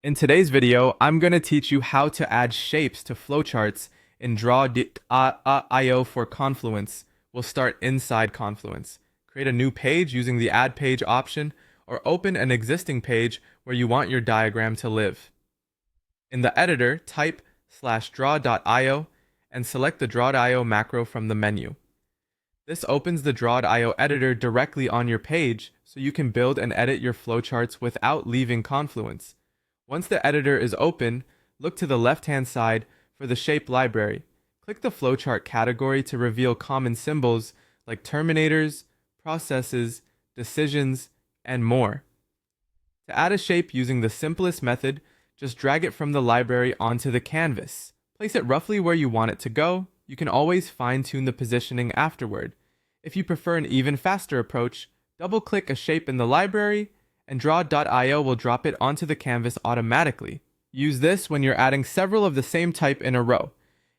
In today's video, I'm going to teach you how to add shapes to flowcharts in Draw.io for Confluence. We'll start inside Confluence. Create a new page using the Add Page option, or open an existing page where you want your diagram to live. In the editor, type /draw.io and select the Draw.io macro from the menu. This opens the Draw.io editor directly on your page, so you can build and edit your flowcharts without leaving Confluence. Once the editor is open, look to the left-hand side for the shape library. Click the flowchart category to reveal common symbols like terminators, processes, decisions, and more. To add a shape using the simplest method, just drag it from the library onto the canvas. Place it roughly where you want it to go. You can always fine-tune the positioning afterward. If you prefer an even faster approach, double-click a shape in the library, and Draw.io will drop it onto the canvas automatically. Use this when you're adding several of the same type in a row.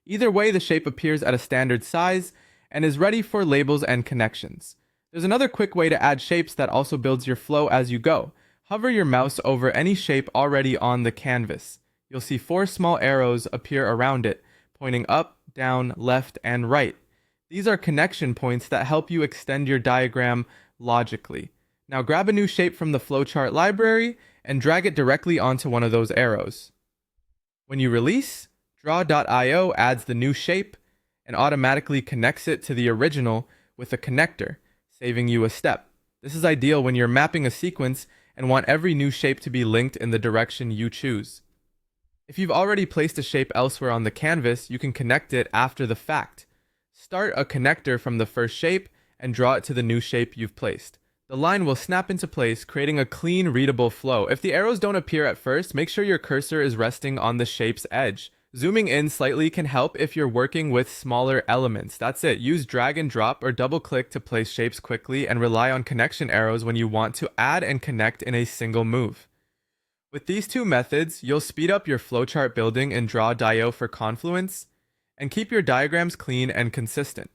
Either way, the shape appears at a standard size and is ready for labels and connections. There's another quick way to add shapes that also builds your flow as you go. Hover your mouse over any shape already on the canvas. You'll see 4 small arrows appear around it, pointing up, down, left, and right. These are connection points that help you extend your diagram logically. Now grab a new shape from the flowchart library and drag it directly onto one of those arrows. When you release, Draw.io adds the new shape and automatically connects it to the original with a connector, saving you a step. This is ideal when you're mapping a sequence and want every new shape to be linked in the direction you choose. If you've already placed a shape elsewhere on the canvas, you can connect it after the fact. Start a connector from the first shape and draw it to the new shape you've placed. The line will snap into place, creating a clean, readable flow. If the arrows don't appear at first, make sure your cursor is resting on the shape's edge. Zooming in slightly can help if you're working with smaller elements. That's it. Use drag and drop or double click to place shapes quickly, and rely on connection arrows when you want to add and connect in a single move. With these two methods, you'll speed up your flowchart building in Draw.io for Confluence and keep your diagrams clean and consistent.